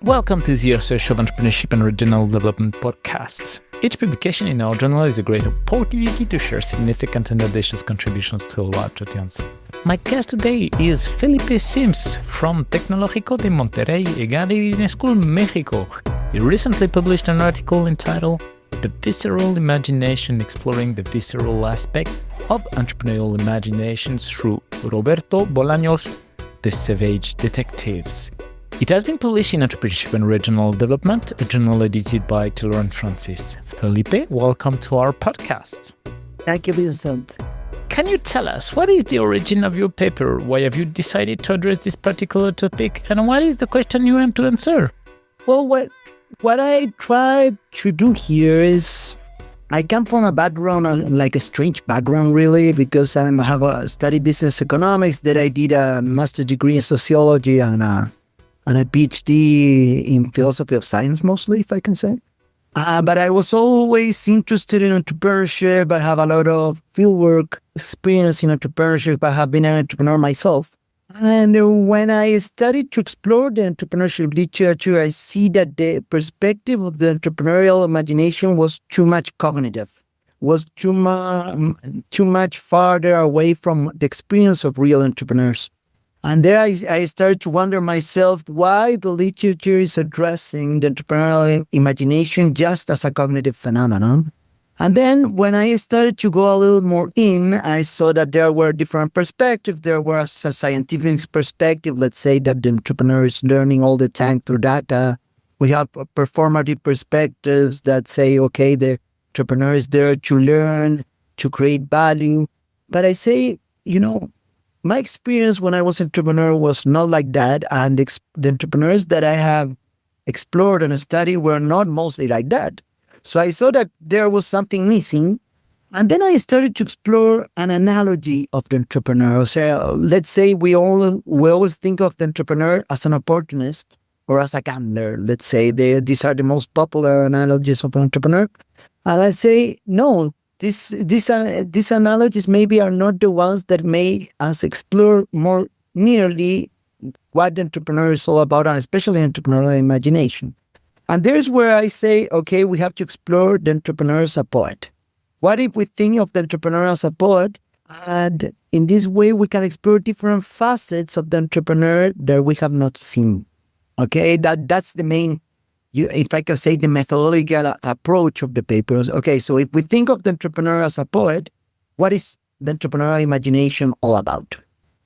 Welcome to the Research of Entrepreneurship and Regional Development podcasts. Each publication in our journal is a great opportunity to share significant and audacious contributions to a large audience. My guest today is Felipe Symmes from Tecnológico de Monterrey Egadi Business School, Mexico. He recently published an article entitled The Visceral Imagination, Exploring the Visceral Aspect of Entrepreneurial Imagination through Roberto Bolaño's The Savage Detectives. It has been published in Entrepreneurship and Regional Development, a journal edited by Taylor and Francis. Felipe, welcome to our podcast. Thank you, Vincent. Can you tell us what is the origin of your paper? Why have you decided to address this particular topic? And what is the question you want to answer? Well, what I try to do here is I come from a background, like a strange background, really, because I have studied business economics, that I did a master's degree in sociology and a PhD in philosophy of science, mostly, if I can say. But I was always interested in entrepreneurship. I have a lot of fieldwork experience in entrepreneurship. I have been an entrepreneur myself. And when I started to explore the entrepreneurship literature, I see that the perspective of the entrepreneurial imagination was too much cognitive, was too much farther away from the experience of real entrepreneurs. And there I started to wonder myself why the literature is addressing the entrepreneurial imagination just as a cognitive phenomenon. And then when I started to go a little more in, I saw that there were different perspectives. There was a scientific perspective, let's say that the entrepreneur is learning all the time through data. We have performative perspectives that say, okay, the entrepreneur is there to learn, to create value. But I say, my experience when I was an entrepreneur was not like that, and the entrepreneurs that I have explored and studied were not mostly like that. So I saw that there was something missing, and then I started to explore an analogy of the entrepreneur. So let's say we always think of the entrepreneur as an opportunist or as a gambler. Let's say these are the most popular analogies of an entrepreneur, and I say no. These analogies maybe are not the ones that make us explore more nearly what the entrepreneur is all about, and especially entrepreneurial imagination. And there's where I say, okay, we have to explore the entrepreneur as a poet. What if we think of the entrepreneur as a poet, and in this way we can explore different facets of the entrepreneur that we have not seen? Okay, that's the main, if I can say, the methodological approach of the papers. Okay, so if we think of the entrepreneur as a poet, what is the entrepreneurial imagination all about?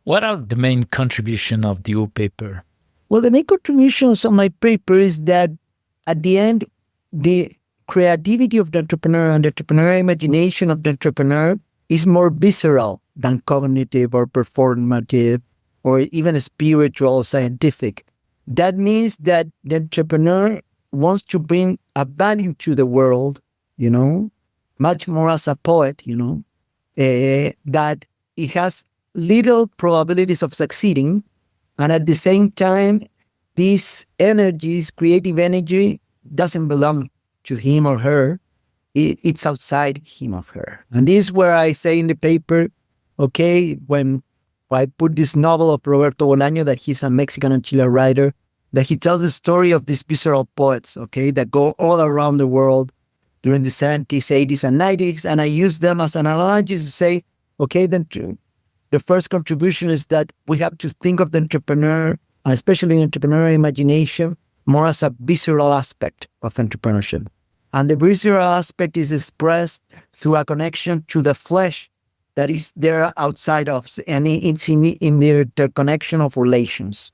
What are the main contributions of your paper? Well, the main contributions of my paper is that at the end, the creativity of the entrepreneur and the entrepreneurial imagination of the entrepreneur is more visceral than cognitive or performative or even spiritual, scientific. That means that the entrepreneur wants to bring a value to the world, much more as a poet, that it has little probabilities of succeeding. And at the same time, this creative energy, doesn't belong to him or her. It's outside him or her. And this is where I say in the paper, okay, when I put this novel of Roberto Bolaño, that he's a Mexican and Chilean writer, that he tells the story of these visceral poets, okay, that go all around the world during the 70s, 80s, and 90s. And I use them as an analogy to say, okay, then the first contribution is that we have to think of the entrepreneur, especially entrepreneurial imagination, more as a visceral aspect of entrepreneurship. And the visceral aspect is expressed through a connection to the flesh that is there outside of, and it's in the interconnection of relations.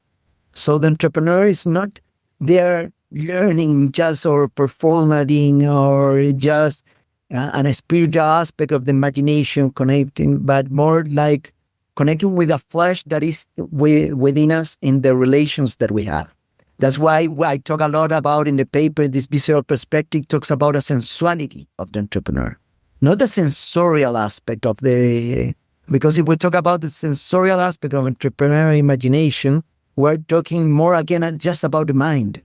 So the entrepreneur is not there learning just or performing or just a spiritual aspect of the imagination connecting, but more like connecting with the flesh that is within us in the relations that we have. That's why I talk a lot about in the paper, this visceral perspective talks about a sensuality of the entrepreneur, not the sensorial aspect of because if we talk about the sensorial aspect of entrepreneurial imagination, we're talking more again just about the mind,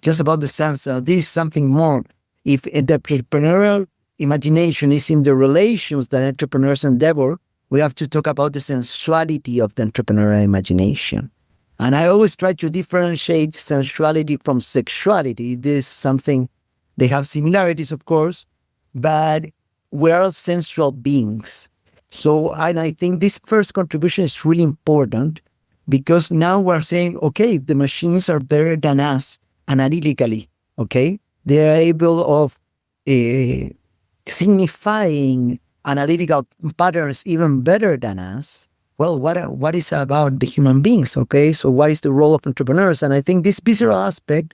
just about the sense. This is something more. If the entrepreneurial imagination is in the relations that entrepreneurs endeavor, we have to talk about the sensuality of the entrepreneurial imagination. And I always try to differentiate sensuality from sexuality. This is something, they have similarities, of course, but we're all sensual beings. So, and I think this first contribution is really important because now we're saying, okay, the machines are better than us analytically, okay? They are able of signifying analytical patterns even better than us. Well, what is about the human beings, okay? So what is the role of entrepreneurs? And I think this visceral aspect,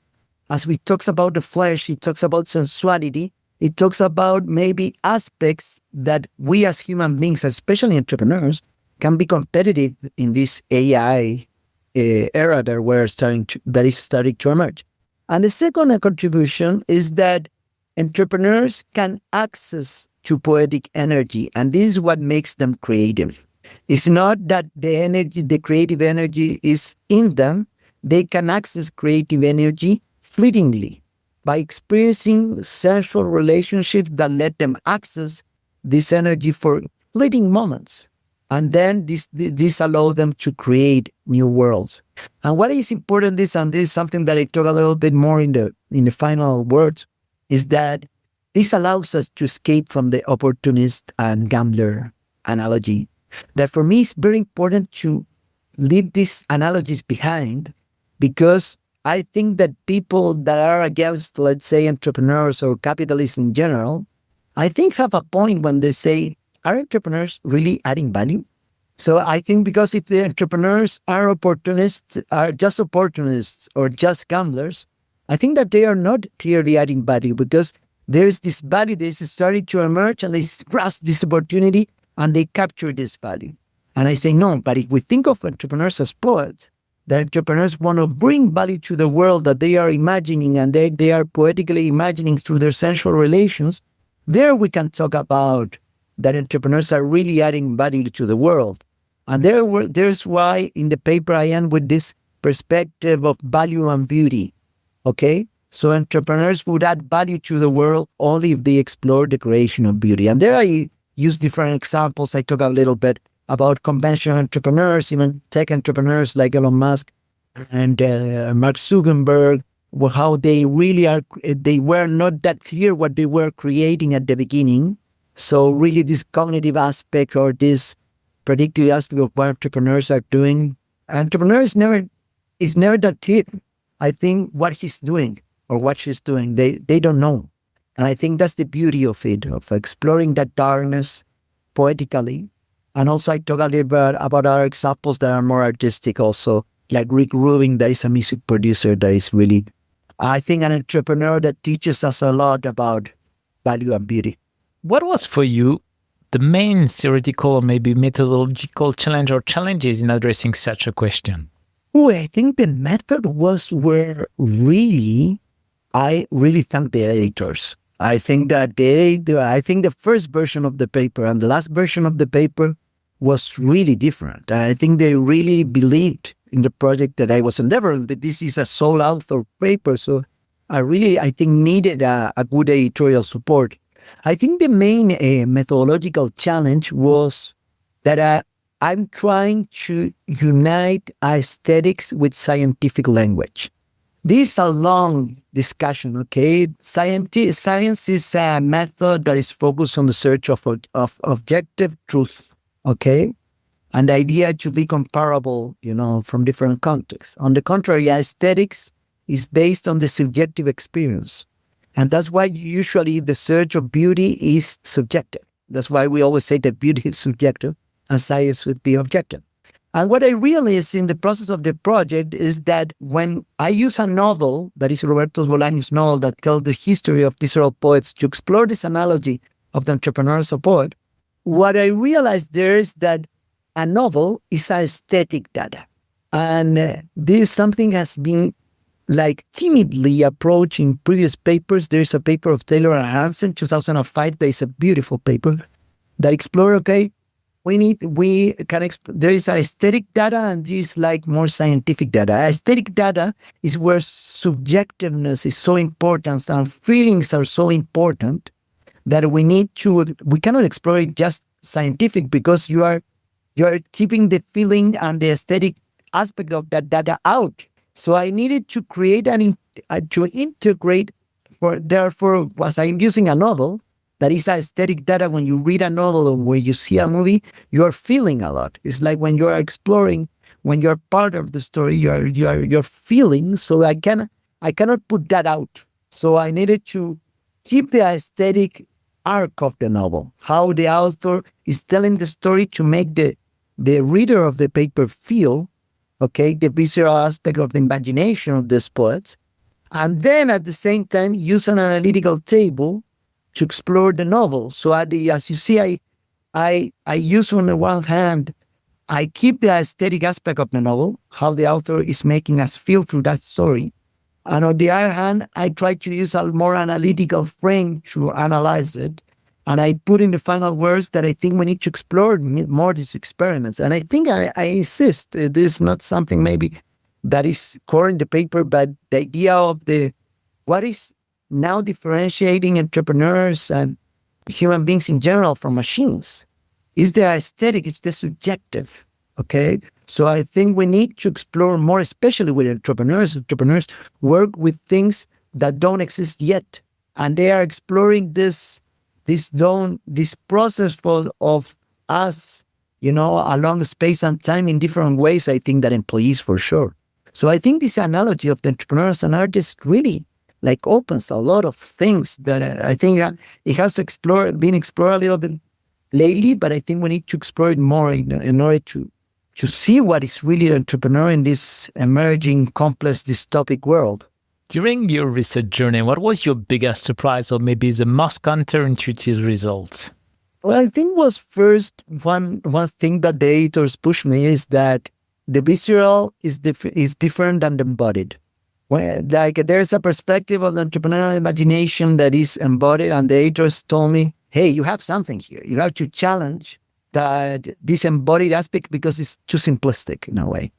as we talks about the flesh, it talks about sensuality, it talks about maybe aspects that we as human beings, especially entrepreneurs, can be competitive in this AI era that is starting to emerge. And the second contribution is that entrepreneurs can access to poetic energy, and this is what makes them creative. It's not that the creative energy is in them. They can access creative energy fleetingly by experiencing sensual relationships that let them access this energy for fleeting moments. And then this allows them to create new worlds. And what is important and this is something that I talk a little bit more in the final words, is that this allows us to escape from the opportunist and gambler analogy. That for me is very important to leave these analogies behind, because I think that people that are against, let's say, entrepreneurs or capitalists in general, I think have a point when they say, are entrepreneurs really adding value? So I think because if the entrepreneurs are just opportunists or just gamblers, I think that they are not clearly adding value, because there is this value that is starting to emerge and they grasp this opportunity and they capture this value. And I say, no, but if we think of entrepreneurs as poets, the entrepreneurs want to bring value to the world that they are imagining, and they are poetically imagining through their sensual relations, there we can talk about that entrepreneurs are really adding value to the world. And there's why in the paper I end with this perspective of value and beauty, okay? So entrepreneurs would add value to the world only if they explore the creation of beauty. And there I use different examples. I talk a little bit about conventional entrepreneurs, even tech entrepreneurs like Elon Musk and Mark Zuckerberg, how they really they were not that clear what they were creating at the beginning. So really this cognitive aspect or this predictive aspect of what entrepreneurs are doing, entrepreneurs is never that clear. I think what he's doing or what she's doing, they don't know. And I think that's the beauty of it, of exploring that darkness poetically. And also I talk a little bit about other examples that are more artistic also, like Rick Rubin, that is a music producer that is really, I think, an entrepreneur that teaches us a lot about value and beauty. What was for you the main theoretical or maybe methodological challenge or challenges in addressing such a question? Oh, I think the method was where I really thank the editors. I think that the first version of the paper and the last version of the paper was really different. I think they really believed in the project that I was endeavoring. But this is a sole author paper, so I think needed a good editorial support. I think the main methodological challenge was that I'm trying to unite aesthetics with scientific language. This is a long discussion, okay? Science is a method that is focused on the search of objective truth, okay? And the idea to be comparable, from different contexts. On the contrary, aesthetics is based on the subjective experience. And that's why usually the search of beauty is subjective. That's why we always say that beauty is subjective and science would be objective. And what I realized in the process of the project is that when I use a novel, that is Roberto Bolaño's novel that tells the history of visceral poets to explore this analogy of the entrepreneur as a poet, what I realized there is that a novel is aesthetic data. And this something has been like timidly approached in previous papers. There's a paper of Taylor and Hansen, 2005, that is a beautiful paper that explore, okay, there is aesthetic data and there is like more scientific data. Aesthetic data is where subjectiveness is so important and feelings are so important that we cannot explore it just scientific, because you are keeping the feeling and the aesthetic aspect of that data out. So I needed to create to integrate. Therefore, was I'm using a novel that is aesthetic data. When you read a novel or when you see a movie, you are feeling a lot. It's like when you are exploring, when you're part of the story, you're feeling. So I cannot put that out. So I needed to keep the aesthetic arc of the novel, how the author is telling the story to make the reader of the paper feel, okay, the visceral aspect of the imagination of these poets, and then at the same time use an analytical table to explore the novel. So as you see, I use on the one hand, I keep the aesthetic aspect of the novel, how the author is making us feel through that story. And on the other hand, I try to use a more analytical frame to analyze it. And I put in the final words that I think we need to explore more these experiments. And I think I insist, this is not something maybe that is core in the paper, but the idea of what is now differentiating entrepreneurs and human beings in general from machines is the aesthetic, it's the subjective, okay? So I think we need to explore more, especially with entrepreneurs. Entrepreneurs work with things that don't exist yet. And they are exploring this process of us, along space and time in different ways, I think, that employees for sure. So I think this analogy of the entrepreneurs and artists really like opens a lot of things that I think it has been explored a little bit lately, but I think we need to explore it more in order to see what is really an entrepreneur in this emerging, complex, dystopic world. During your research journey, what was your biggest surprise or maybe the most counterintuitive result? Well, I think was first one thing that the editors pushed me is that the visceral is different than the embodied. Like there's a perspective of the entrepreneurial imagination that is embodied, and the editors told me, hey, you have something here. You have to challenge this embodied aspect because it's too simplistic in a way.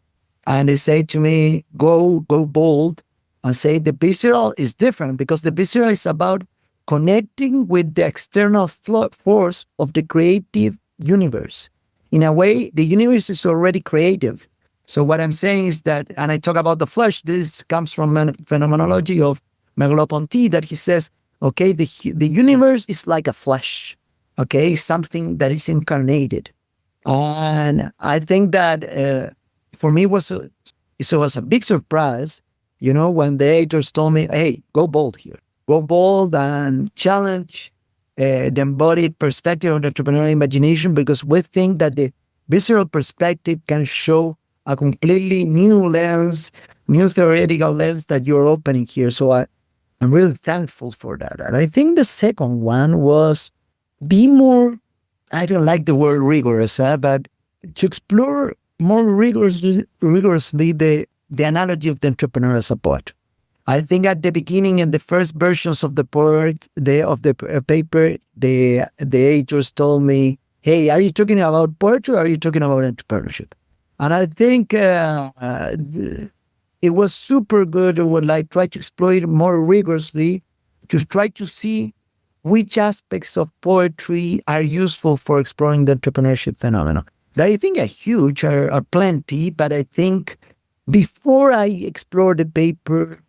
And they say to me, go bold and say the visceral is different because the visceral is about connecting with the external force of the creative universe. In a way, the universe is already creative. So what I'm saying is that, and I talk about the flesh, this comes from phenomenology of Merleau-Ponty, that he says, okay, the universe is like a flesh, okay, something that is incarnated. And I think that for me it was a big surprise, when the editors told me, hey, go bold here. Go bold and challenge the embodied perspective of the entrepreneurial imagination, because we think that the visceral perspective can show a completely new lens, new theoretical lens that you're opening here. So I'm really thankful for that. And I think the second one was be more, I don't like the word rigorous, but to explore more rigorously the analogy of the entrepreneur as a poet. I think at the beginning, in the first versions of the paper, the editors told me, hey, are you talking about poetry or are you talking about entrepreneurship? And I think it was super good. I would try to explore it more rigorously to try to see which aspects of poetry are useful for exploring the entrepreneurship phenomenon. That I think are huge, are plenty, but I think before I explored the paper,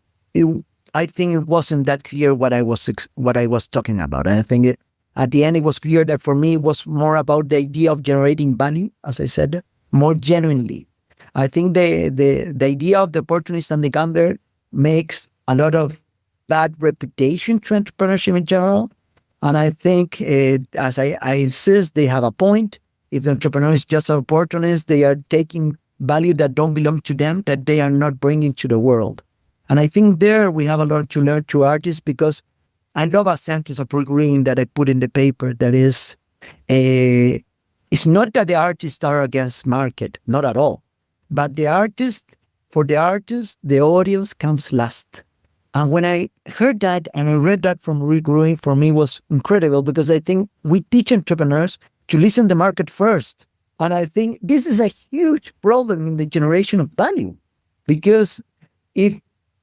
I think it wasn't that clear what I was talking about. I think at the end it was clear that for me it was more about the idea of generating value, as I said, more genuinely. I think the idea of the opportunist and the gambler makes a lot of bad reputation to entrepreneurship in general. And I think, as I insist, they have a point. If the entrepreneur is just an opportunist, they are taking value that don't belong to them, that they are not bringing to the world. And I think there we have a lot to learn to artists, because I love a sentence of Paul Green that I put in the paper that is, it's not that the artists are against market, not at all. But for the artist, the audience comes last. And when I heard that and I read that from Rick Ruin, for me was incredible, because I think we teach entrepreneurs to listen to the market first. And I think this is a huge problem in the generation of value, because if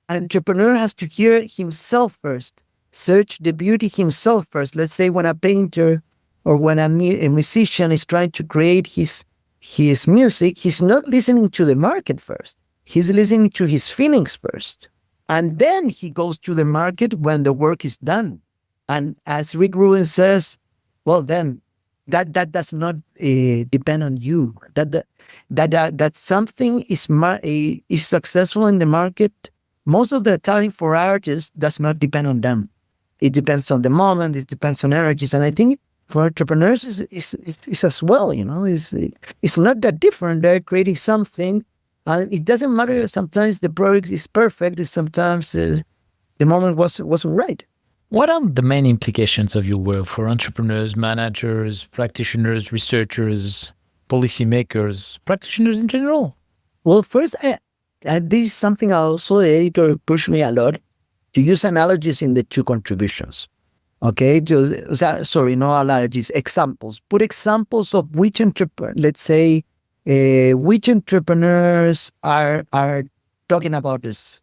an entrepreneur has to hear himself first, search the beauty himself first. Let's say when a painter or when a musician is trying to create his his music, he's not listening to the market first. He's listening to his feelings first. And then he goes to the market when the work is done. And as Rick Rubin says, well, then that does not depend on you. That something is successful in the market. Most of the time for artists does not depend on them. It depends on the moment. It depends on energies. And I think for entrepreneurs is as well. It's not that different. They're creating something, and it doesn't matter. Sometimes the product is perfect. Sometimes the moment wasn't right. What are the main implications of your work for entrepreneurs, managers, practitioners, researchers, policymakers, practitioners in general? Well, first, this is something also the editor pushed me a lot to use analogies in the two contributions. Okay, sorry, no analogies, examples. Put examples of which let's say, which entrepreneurs are talking about this,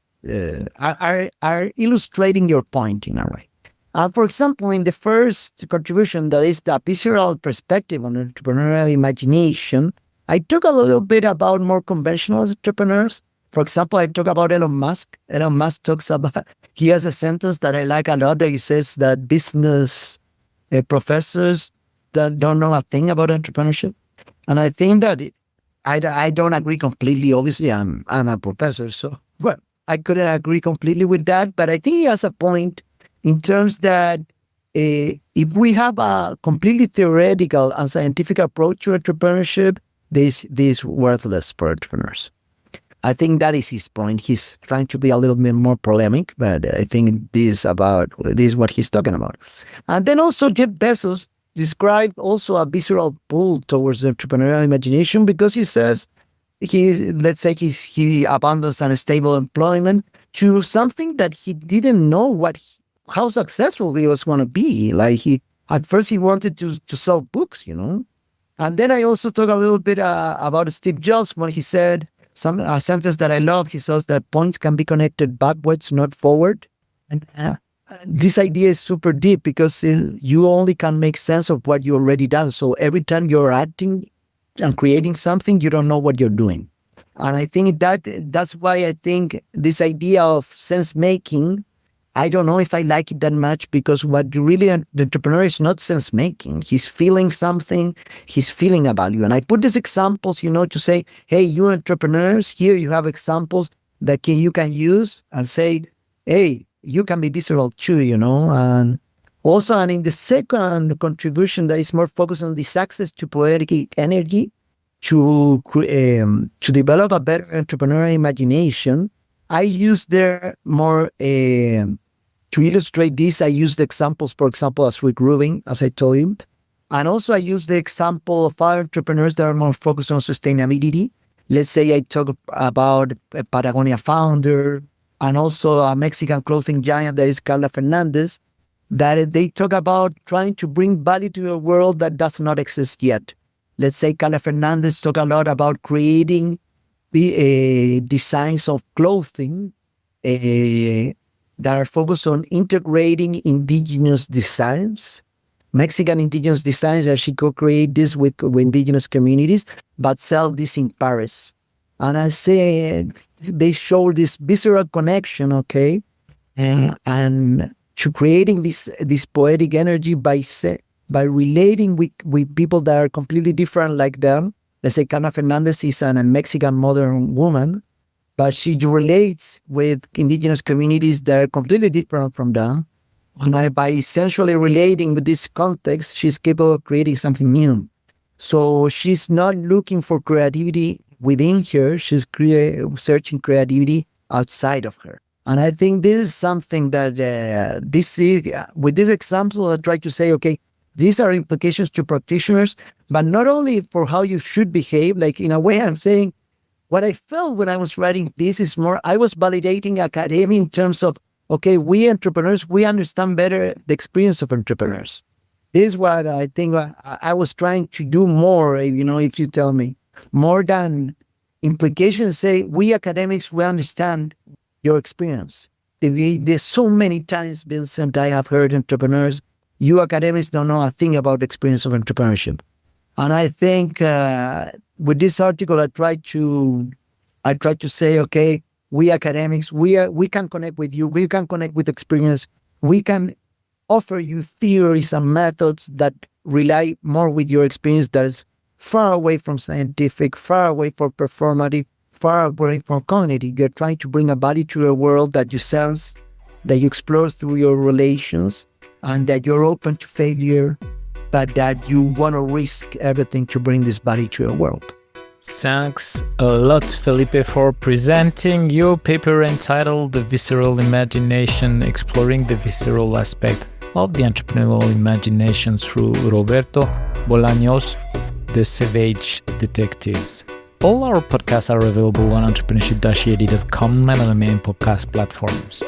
are illustrating your point in a way. For example, in the first contribution, that is the visceral perspective on entrepreneurial imagination, I talk a little bit about more conventional entrepreneurs. For example, I talk about Elon Musk. Elon Musk talks about, he has a sentence that I like a lot that he says that business professors that don't know a thing about entrepreneurship. And I think that I don't agree completely. Obviously, I'm a professor, so well, I couldn't agree completely with that. But I think he has a point in terms that if we have a completely theoretical and scientific approach to entrepreneurship, this is worthless for entrepreneurs. I think that is his point. He's trying to be a little bit more polemic, but I think this is what he's talking about. And then also Jeff Bezos described also a visceral pull towards the entrepreneurial imagination, because he says he abandons unstable employment to something that he didn't know how successful he was going to be. Like at first he wanted to sell books, And then I also talk a little bit about Steve Jobs when he said a sentence that I love. He says that points can be connected backwards, not forward. And this idea is super deep, because you only can make sense of what you already done. So every time you're acting and creating something, you don't know what you're doing. And I think that's why I think this idea of sense making, I don't know if I like it that much, because what really the entrepreneur is not sense making. He's feeling something, he's feeling a value. And I put these examples, to say, hey, you entrepreneurs, here you have examples that you can use and say, hey, you can be visceral too, And also, and in the second contribution that is more focused on this access to poetic energy, to develop a better entrepreneurial imagination, I use there more to illustrate this. I use the examples, for example, as Rick Rubin, as I told you, and also I use the example of other entrepreneurs that are more focused on sustainability. Let's say I talk about a Patagonia founder and also a Mexican clothing giant that is Carla Fernandez, that they talk about trying to bring value to a world that does not exist yet. Let's say Carla Fernandez talk a lot about creating the designs of clothing that are focused on integrating indigenous designs, Mexican indigenous designs, that she co-create this with indigenous communities, but sell this in Paris. And I say they show this visceral connection, okay, and to creating this poetic energy by relating with people that are completely different like them. Let's say Carla Fernandez is a Mexican modern woman, but she relates with indigenous communities that are completely different from them. And by essentially relating with this context, she's capable of creating something new. So she's not looking for creativity within her, she's searching creativity outside of her. And I think this is something that with this example, I try to say, okay, these are implications to practitioners, but not only for how you should behave. Like, in a way, I'm saying what I felt when I was writing this is more, I was validating academia in terms of, okay, we entrepreneurs, we understand better the experience of entrepreneurs. This is what I think I was trying to do more, if you tell me, more than implications. Say, we academics, we understand your experience. There's so many times, Vincent, I have heard entrepreneurs, you academics don't know a thing about the experience of entrepreneurship. And I think with this article, I try to say, okay, we academics, we can connect with you. We can connect with experience. We can offer you theories and methods that rely more with your experience that is far away from scientific, far away from performative, far away from cognitive. You're trying to bring a body to your world that you sense, that you explore through your relations, and that you're open to failure, but that you want to risk everything to bring this body to your world. Thanks a lot, Felipe, for presenting your paper entitled The Visceral Imagination, Exploring the Visceral Aspect of the Entrepreneurial Imagination through Roberto Bolaño's The Savage Detectives. All our podcasts are available on entrepreneurship-ed.com and on the main podcast platforms.